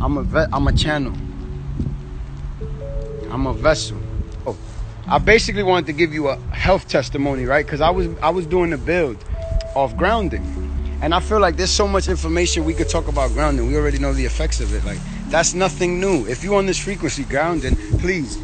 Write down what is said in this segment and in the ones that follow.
I'm a channel. I'm a vessel. I basically wanted to give you a health testimony, right? Because I was doing the build of grounding. And I feel like there's so much information we could talk about grounding. We already know the effects of it. Like, that's nothing new. If you're on this frequency grounding, please,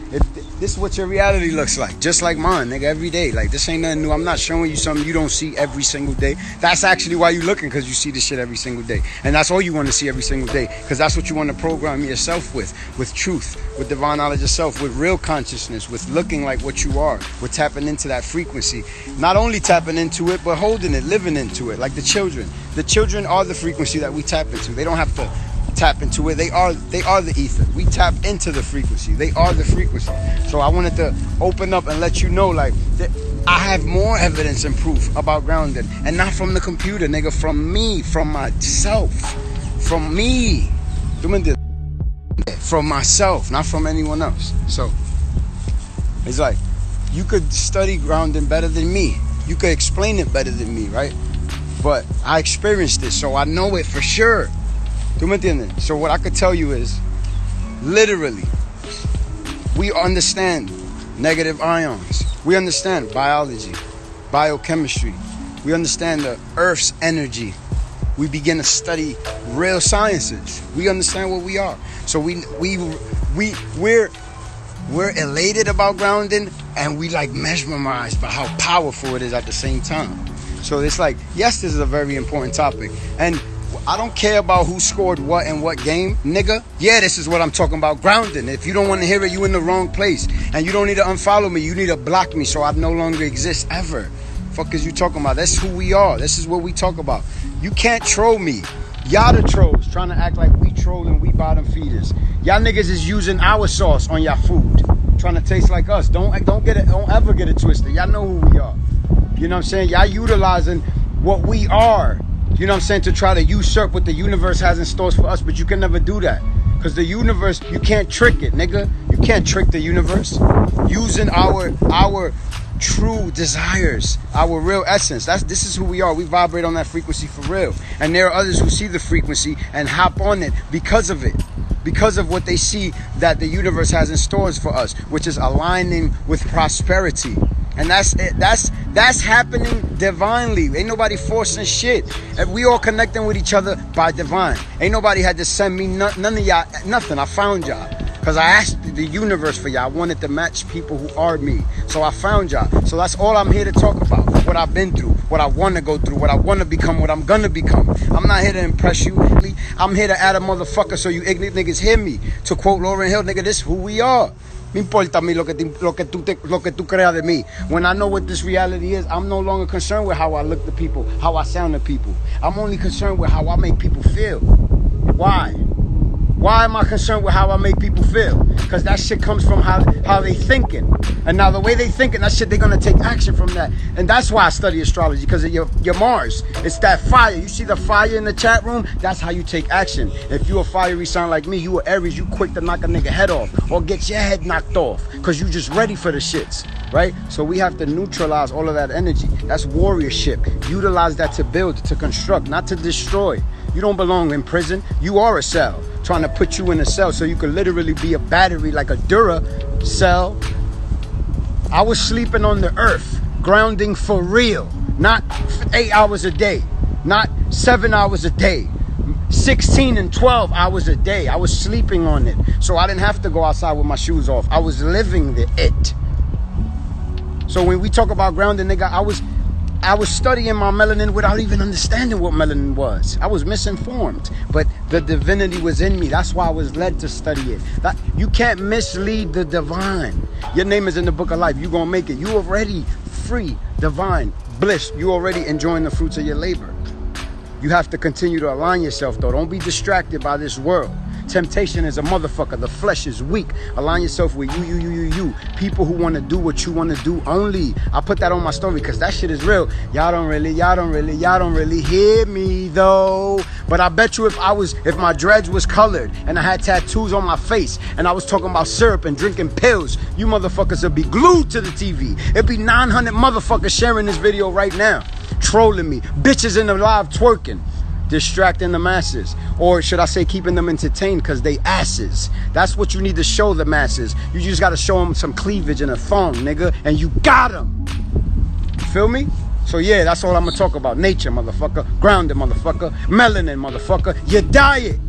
this is what your reality looks like. Just like mine, nigga, every day. Like, this ain't nothing new. I'm not showing you something you don't see every single day. That's actually why you're looking, because you see this shit every single day. And that's all you want to see every single day, because that's what you want to program yourself with truth, with divine knowledge of self, with real consciousness, with looking like what you are, with tapping into that frequency. Not only tapping into it, but holding it, living into it, like the children. The children are the frequency that we tap into. They don't have to tap into it. They are the ether. We tap into the frequency. They are the frequency. So I wanted to open up and let you know, like, that I have more evidence and proof about grounding, and not from the computer, nigga, from me, from myself, from me, from myself, not from anyone else. So it's like, you could study grounding better than me. You could explain it better than me, right? But I experienced it, so I know it for sure. So what I could tell you is, literally, we understand negative ions. We understand biology, biochemistry. We understand the Earth's energy. We begin to study real sciences. We understand what we are. So we're elated about grounding, and we like mesmerized by how powerful it is at the same time. So it's like, yes, this is a very important topic. And I don't care about who scored what in what game, nigga. Yeah, this is what I'm talking about, grounding. If you don't want to hear it, you in the wrong place. And you don't need to unfollow me. You need to block me so I no longer exist ever. Fuck is you talking about? That's who we are. This is what we talk about. You can't troll me. Y'all the trolls trying to act like we troll and we bottom feeders. Y'all niggas is using our sauce on y'all food, trying to taste like us. Don't ever get it twisted. Y'all know who we are. You know what I'm saying? Y'all utilizing what we are, you know what I'm saying, to try to usurp what the universe has in store for us, but you can never do that. Because the universe, you can't trick it, nigga. You can't trick the universe. Using our true desires, our real essence. This is who we are. We vibrate on that frequency for real. And there are others who see the frequency and hop on it because of it. Because of what they see that the universe has in stores for us, which is aligning with prosperity. And that's it. That's happening divinely. Ain't nobody forcing shit. We all connecting with each other by divine. Ain't nobody had to send me none of y'all nothing. I found y'all because I asked the universe for y'all. I wanted to match people who are me. So I found y'all. So that's all I'm here to talk about. What I've been through, what I want to go through, what I want to become, what I'm gonna become. I'm not here to impress you. I'm here to add a motherfucker so you ignorant niggas hear me. To quote Lauryn Hill, nigga, this is who we are. Me importa a mí lo que tú creas de mí. When I know what this reality is, I'm no longer concerned with how I look to people, how I sound to people. I'm only concerned with how I make people feel. Why? Why am I concerned with how I make people feel? Because that shit comes from how they thinking. And now the way they thinking, that shit, they're going to take action from that. And that's why I study astrology, because of your Mars. It's that fire. You see the fire in the chat room? That's how you take action. If you a fiery sign like me, you a Aries, you quick to knock a nigga head off or get your head knocked off because you just ready for the shits, right? So we have to neutralize all of that energy. That's warriorship. Utilize that to build, to construct, not to destroy. You don't belong in prison. You are a cell. Trying to put you in a cell so you could literally be a battery like a Dura cell. I was sleeping on the earth, grounding for real. Not 8 hours a day, not 7 hours a day, 16 and 12 hours a day. I was sleeping on it. So I didn't have to go outside with my shoes off. I was living it. So when we talk about grounding, nigga, I was studying my melanin without even understanding what melanin was. I was misinformed, but the divinity was in me. That's why I was led to study it. You can't mislead the divine. Your name is in the book of life. You're going to make it. You already free, divine, bliss. You already enjoying the fruits of your labor. You have to continue to align yourself, though. Don't be distracted by this world. Temptation is a motherfucker. The flesh is weak. Align yourself with you. People who want to do what you want to do only. I put that on my story because that shit is real. Y'all don't really hear me though. But I bet you if my dreads was colored and I had tattoos on my face and I was talking about syrup and drinking pills, you motherfuckers would be glued to the TV. It'd be 900 motherfuckers sharing this video right now, trolling me. Bitches in the live twerking. distracting the masses. Or should I say keeping them entertained because they asses. That's what you need to show the masses. You just got to show them some cleavage and a thong, nigga, and you got them. You feel me? So yeah, that's all I'm gonna talk about. Nature, motherfucker. Grounded, motherfucker. Melanin, motherfucker. Your diet.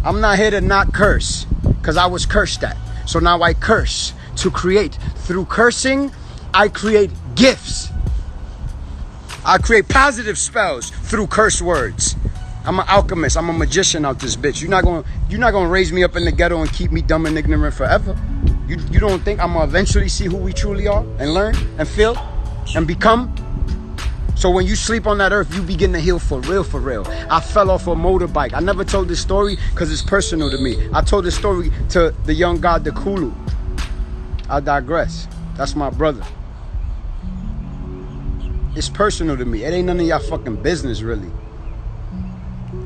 I'm not here to not curse, because I was cursed at. So now I curse to create. Through cursing, I create gifts. I create positive spells through curse words. I'm an alchemist. I'm a magician out this bitch. You're not gonna raise me up in the ghetto and keep me dumb and ignorant forever. You don't think I'm gonna eventually see who we truly are and learn and feel and become? So when you sleep on that earth, you begin to heal for real, for real. I fell off a motorbike. I never told this story because it's personal to me. I told this story to the young god, the Kulu. I digress. That's my brother. It's personal to me. It ain't none of y'all fucking business, really.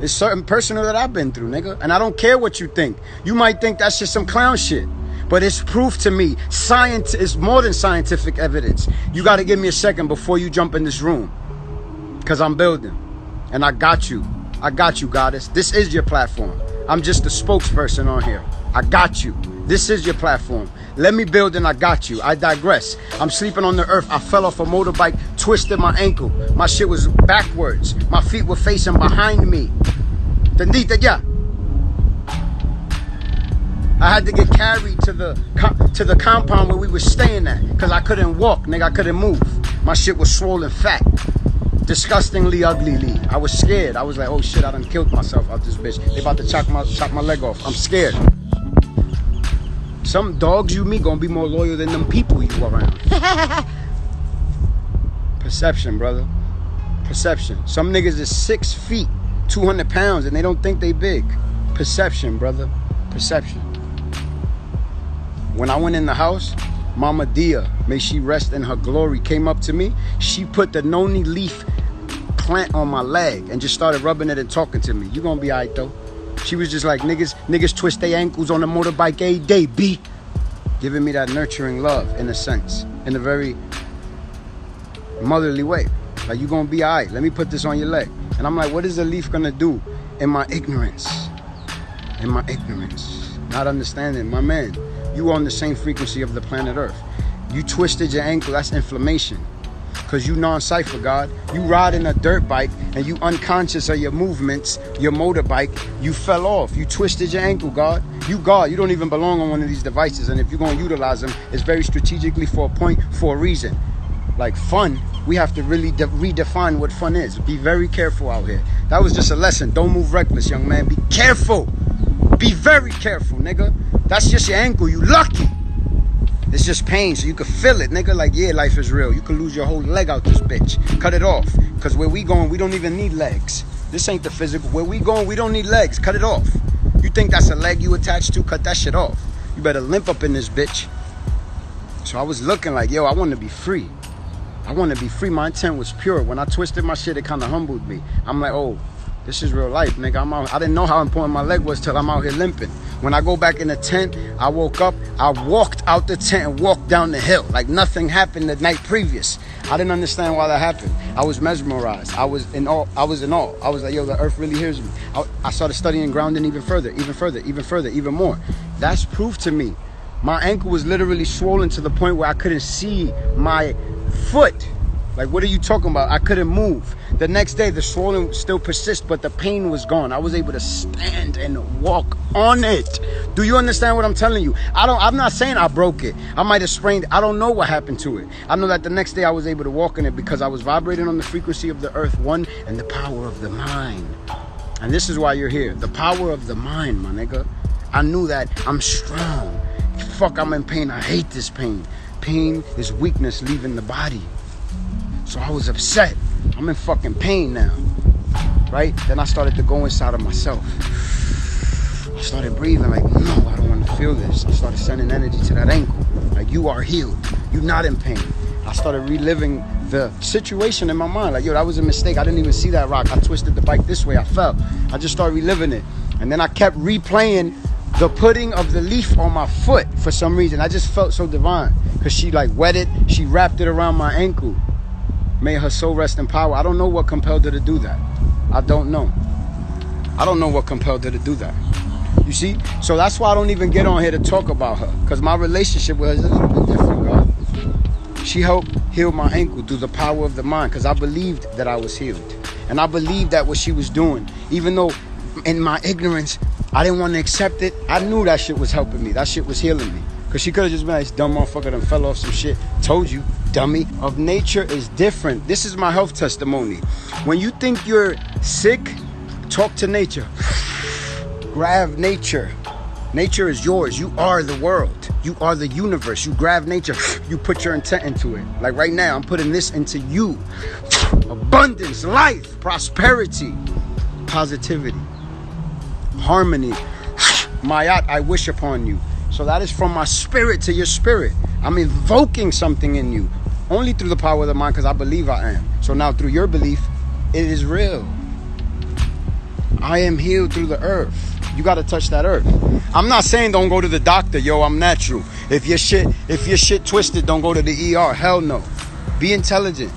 It's certain personal that I've been through, nigga. And I don't care what you think. You might think that's just some clown shit. But it's proof to me. Science is more than scientific evidence. You got to give me a second before you jump in this room. Because I'm building. And I got you. I got you, goddess. This is your platform. I'm just the spokesperson on here. I got you. This is your platform. Let me build and I got you. I digress. I'm sleeping on the earth. I fell off a motorbike, twisted my ankle. My shit was backwards. My feet were facing behind me. Yeah. I had to get carried to the compound where we were staying at because I couldn't walk, nigga. I couldn't move. My shit was swollen fat. Disgustingly uglyly. I was scared. I was like, oh shit, I done killed myself out this bitch. They about to chop my leg off. I'm scared. Some dogs you meet gonna be more loyal than them people you around. Perception, brother. Perception. Some niggas is 6 feet, 200 pounds, and they don't think they big. Perception, brother. Perception. When I went in the house, Mama Dia, may she rest in her glory, came up to me. She put the noni leaf plant on my leg and just started rubbing it and talking to me. You gonna be alright though. She was just like, niggas twist their ankles on the motorbike every day, B. Giving me that nurturing love, in a sense, in a very motherly way. Like, you gonna be alright, let me put this on your leg. And I'm like, what is the leaf gonna do? In my ignorance. In my ignorance. Not understanding, my man. You on the same frequency of the planet Earth. You twisted your ankle, that's inflammation. Because you non-cipher, God. You ride in a dirt bike and you unconscious of your movements, your motorbike, you fell off. You twisted your ankle, God. You God, you don't even belong on one of these devices. And if you're going to utilize them, it's very strategically for a point, for a reason. Like fun, we have to really redefine what fun is. Be very careful out here. That was just a lesson. Don't move reckless, young man. Be careful. Be very careful, nigga. That's just your ankle. You lucky. It's just pain, so you can feel it, nigga. Like, yeah, life is real. You could lose your whole leg out this bitch. Cut it off. Because where we going, we don't even need legs. This ain't the physical. Where we going, we don't need legs. Cut it off. You think that's a leg you attached to? Cut that shit off. You better limp up in this bitch. So I was looking like, yo, I want to be free. I want to be free. My intent was pure. When I twisted my shit, it kind of humbled me. I'm like, oh, this is real life, nigga. I'm out. I didn't know how important my leg was till I'm out here limping. When I go back in the tent, I woke up, I walked out the tent and walked down the hill like nothing happened the night previous. I didn't understand why that happened. I was mesmerized. I was in awe. I was like, yo, the earth really hears me. I started studying grounding even further, even more. That's proof to me. My ankle was literally swollen to the point where I couldn't see my foot. Like, what are you talking about? I couldn't move. The next day, the swelling still persists, but the pain was gone. I was able to stand and walk on it. Do you understand what I'm telling you? I'm not saying I broke it. I might have sprained it. I don't know what happened to it. I know that the next day I was able to walk in it because I was vibrating on the frequency of the earth, one, and the power of the mind. And this is why you're here. The power of the mind, my nigga. I knew that I'm strong. Fuck, I'm in pain. I hate this pain. Pain is weakness leaving the body. So I was upset. I'm in fucking pain now, right? Then I started to go inside of myself. I started breathing like, no, I don't want to feel this. I started sending energy to that ankle. Like, you are healed. You're not in pain. I started reliving the situation in my mind. Like, yo, that was a mistake. I didn't even see that rock. I twisted the bike this way. I fell. I just started reliving it. And then I kept replaying the putting of the leaf on my foot for some reason. I just felt so divine. Because she like wetted, she wrapped it around my ankle. May her soul rest in power. I don't know what compelled her to do that. I don't know. I don't know what compelled her to do that. You see? So that's why I don't even get on here to talk about her. Because my relationship with her is a little bit different, God. She helped heal my ankle through the power of the mind. Because I believed that I was healed. And I believed that what she was doing, even though in my ignorance, I didn't want to accept it. I knew that shit was helping me. That shit was healing me. Because she could have just been like, this dumb motherfucker done fell off some shit. Told you, dummy. Of nature is different. This is my health testimony. When you think you're sick, talk to nature. Grab nature. Nature is yours. You are the world. You are the universe. You grab nature. You put your intent into it. Like right now, I'm putting this into you. Abundance, life, prosperity, positivity, harmony. Mayat, I wish upon you. So that is from my spirit to your spirit. I'm invoking something in you. Only through the power of the mind, because I believe I am. So now through your belief, it is real. I am healed through the earth. You got to touch that earth. I'm not saying don't go to the doctor. Yo, I'm natural. If your shit twisted, don't go to the ER. Hell no. Be intelligent.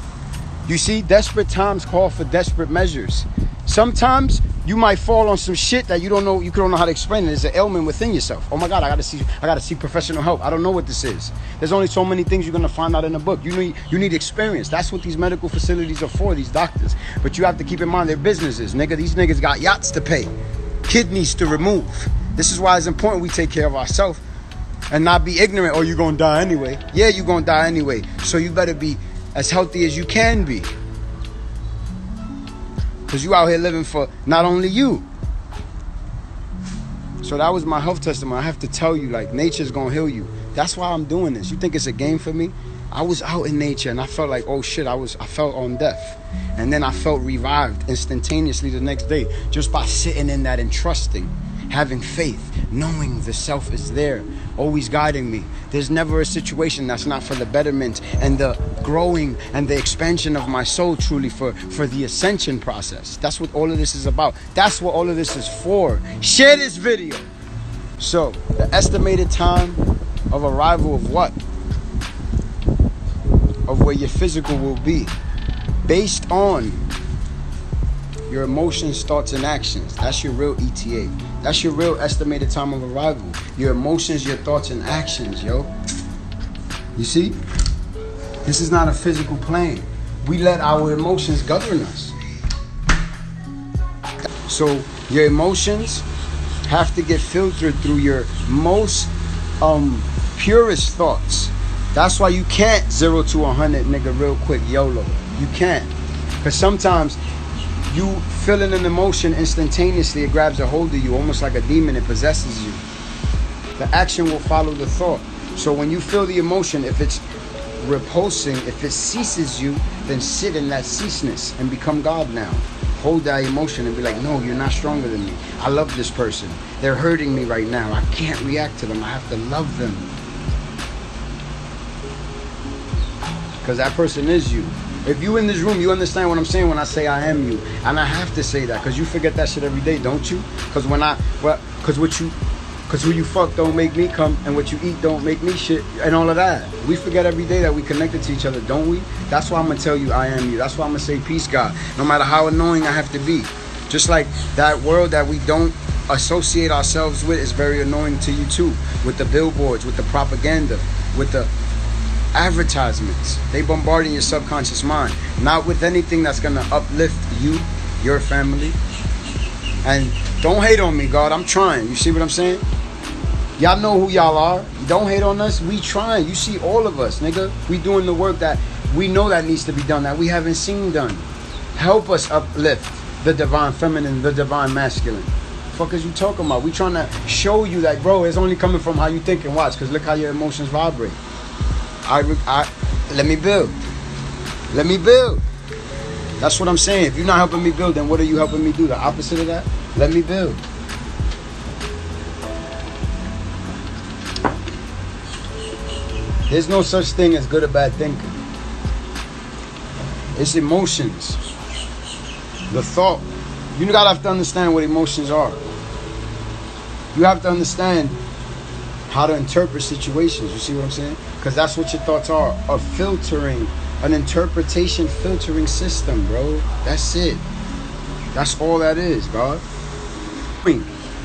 You see, desperate times call for desperate measures. Sometimes you might fall on some shit that you don't know how to explain it. There's an ailment within yourself. Oh my God, I gotta see professional help. I don't know what this is. There's only so many things you're gonna find out in a book. You need experience. That's what these medical facilities are for, these doctors. But you have to keep in mind their businesses, nigga. These niggas got yachts to pay, kidneys to remove. This is why it's important we take care of ourselves and not be ignorant. Oh, you're gonna die anyway. Yeah, you're gonna die anyway. So you better be as healthy as you can be. Because you out here living for not only you. So that was my health testimony. I have to tell you, like, nature's going to heal you. That's why I'm doing this. You think it's a game for me? I was out in nature and I felt like, oh shit, I felt on death. And then I felt revived instantaneously the next day. Just by sitting in that and trusting. Having faith. Knowing the self is there. Always guiding me. There's never a situation that's not for the betterment and the growing and the expansion of my soul, truly for the ascension process. That's what all of this is about. That's what all of this is for. Share this video. So, the estimated time of arrival of what? Of where your physical will be. Based on your emotions, thoughts, and actions. That's your real ETA. That's your real estimated time of arrival. Your emotions, your thoughts, and actions, yo. You see? This is not a physical plane. We let our emotions govern us. So your emotions have to get filtered through your most purest thoughts. That's why you can't 0 to 100, nigga, real quick, YOLO. You can't. Because sometimes you feeling an emotion instantaneously, it grabs a hold of you, almost like a demon, it possesses you. The action will follow the thought. So when you feel the emotion, if it's repulsing, if it ceases you, then sit in that ceaseness and become God now. Hold that emotion and be like, no, you're not stronger than me. I love this person. They're hurting me right now. I can't react to them. I have to love them. Because that person is you. If you in this room, you understand what I'm saying when I say I am you. And I have to say that because you forget that shit every day, don't you? Because who you fuck don't make me come, and what you eat don't make me shit, and all of that. We forget every day that we connected to each other, don't we? That's why I'm going to tell you I am you. That's why I'm going to say peace, God. No matter how annoying I have to be. Just like that world that we don't associate ourselves with is very annoying to you too. With the billboards, with the propaganda, with the advertisements. They bombarding your subconscious mind. Not with anything that's going to uplift you, your family. And don't hate on me, God. I'm trying. You see what I'm saying? Y'all know who y'all are. Don't hate on us. We trying. You see all of us, nigga. We doing the work that we know that needs to be done, that we haven't seen done. Help us uplift the divine feminine, the divine masculine. Fuck is you talking about? We trying to show you that, bro, it's only coming from how you think and watch. Because look how your emotions vibrate. Let me build. Let me build. That's what I'm saying. If you're not helping me build, then what are you helping me do? The opposite of that? Let me build. There's no such thing as good or bad thinking. It's emotions. The thought. You gotta have to understand what emotions are. You have to understand how to interpret situations. You see what I'm saying? Because that's what your thoughts are. A filtering, an interpretation filtering system, bro. That's it. That's all that is, God. I mean,